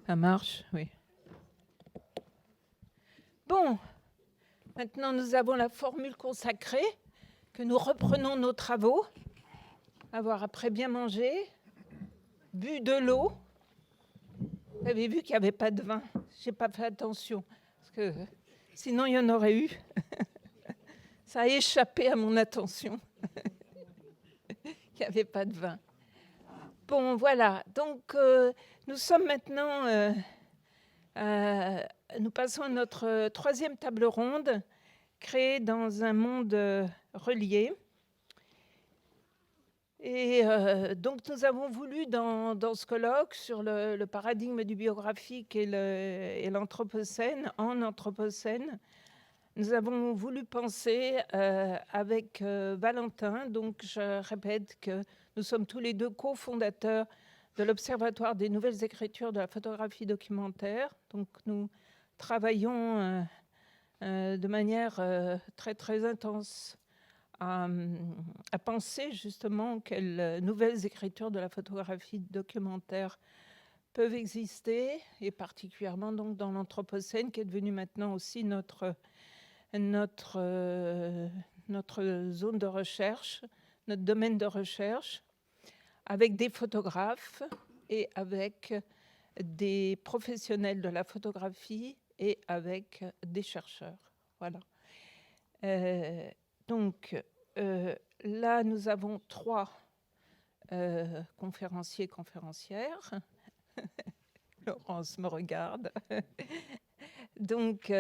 Ça marche, oui. Bon, maintenant nous avons la formule consacrée, que nous reprenons nos travaux, avoir après bien mangé, bu de l'eau. Vous avez vu qu'il n'y avait pas de vin. Je n'ai pas fait attention, parce que sinon il y en aurait eu. Ça a échappé à mon attention qu'il n'y avait pas de vin. Bon, voilà. Donc, nous sommes maintenant... nous passons à notre troisième table ronde, créée dans un monde relié. Et donc, nous avons voulu, dans ce colloque, sur le paradigme du biographique et l'anthropocène, en anthropocène, nous avons voulu penser avec Valentin. Donc, je répète que nous sommes tous les deux cofondateurs de l'Observatoire des nouvelles écritures de la photographie documentaire. Donc, nous travaillons de manière très, très intense à penser justement quelles nouvelles écritures de la photographie documentaire peuvent exister, et particulièrement donc dans l'Anthropocène, qui est devenu maintenant aussi notre zone de recherche, notre domaine de recherche, avec des photographes et avec des professionnels de la photographie et avec des chercheurs. Voilà. Donc, là, nous avons 3 conférenciers et conférencières. Laurence me regarde. Donc,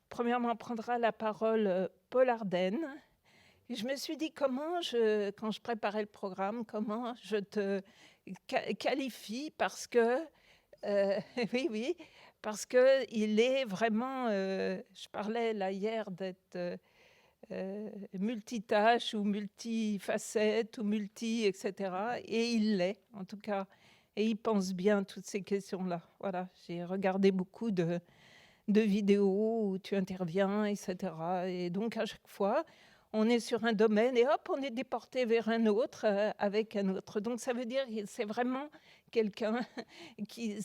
premièrement, prendra la parole Paul Ardenne. Et je me suis dit, quand je préparais le programme, comment je te qualifie, parce que, oui, parce qu'il est vraiment, je parlais là hier d'être multitâche ou multifacette ou etc. Et il l'est, en tout cas. Et il pense bien toutes ces questions-là. Voilà, j'ai regardé beaucoup de vidéos où tu interviens, etc. Et donc, à chaque fois, on est sur un domaine et hop, on est déporté vers un autre avec un autre. Donc, ça veut dire que c'est vraiment quelqu'un qui,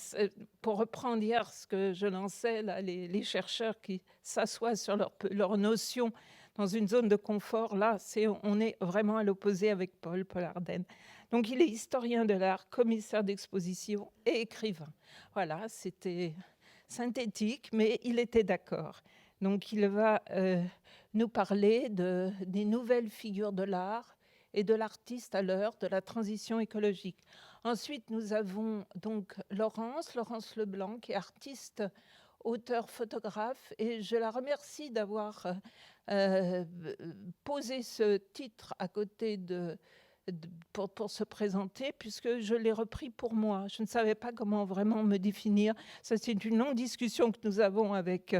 pour reprendre hier ce que je lançais, là, les chercheurs qui s'assoient sur leur notion dans une zone de confort, là, on est vraiment à l'opposé avec Paul Ardenne. Donc, il est historien de l'art, commissaire d'exposition et écrivain. Voilà, c'était synthétique, mais il était d'accord. Donc, il va nous parler des nouvelles figures de l'art et de l'artiste à l'heure de la transition écologique. Ensuite, nous avons donc Laurence Leblanc, qui est artiste, auteur, photographe, et je la remercie d'avoir posé ce titre à côté pour se présenter, puisque je l'ai repris pour moi. Je ne savais pas comment vraiment me définir. Ça, c'est une longue discussion que nous avons avec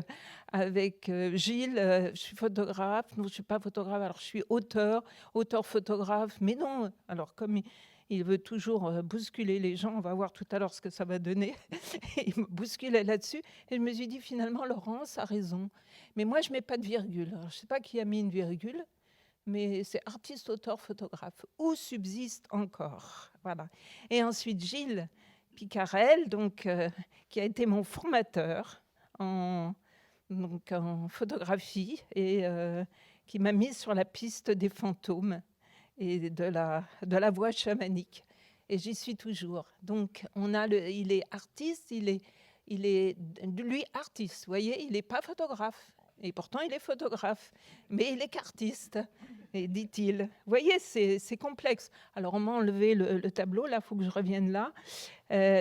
Gilles. Je suis photographe. Non, je ne suis pas photographe. Alors, je suis auteur-photographe. Mais non, alors comme il veut toujours bousculer les gens, on va voir tout à l'heure ce que ça va donner. Il me bousculait là-dessus. Et je me suis dit, finalement, Laurence a raison. Mais moi, je ne mets pas de virgule. Alors, je ne sais pas qui a mis une virgule, mais c'est artiste, auteur, photographe, ou subsiste encore. Voilà. Et ensuite, Gilles Picarel, donc, qui a été mon formateur en photographie et qui m'a mise sur la piste des fantômes et de la voix chamanique. Et j'y suis toujours. Donc, il est artiste, il est lui artiste, vous voyez, il n'est pas photographe. Et pourtant, il est photographe, mais il est qu'artiste, dit-il. Vous voyez, c'est complexe. Alors, on m'a enlevé le tableau, là, il faut que je revienne là.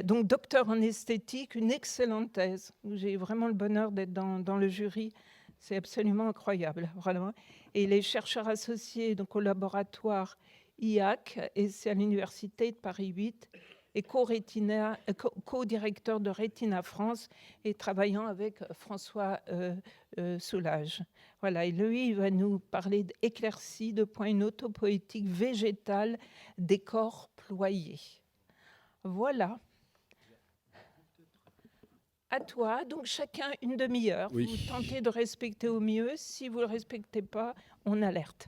Donc, docteur en esthétique, une excellente thèse. J'ai vraiment le bonheur d'être dans le jury. C'est absolument incroyable, vraiment. Et il est chercheur associé donc, au laboratoire IAC, et c'est à l'université de Paris 8, et co-directeur de Retina France, et travaillant avec François Soulage. Voilà, et lui, il va nous parler d'éclaircie, de point, une autopoétique végétale des corps ployés. Voilà. À toi, donc chacun une demi-heure. Oui. Vous tentez de respecter au mieux. Si vous ne le respectez pas, on alerte.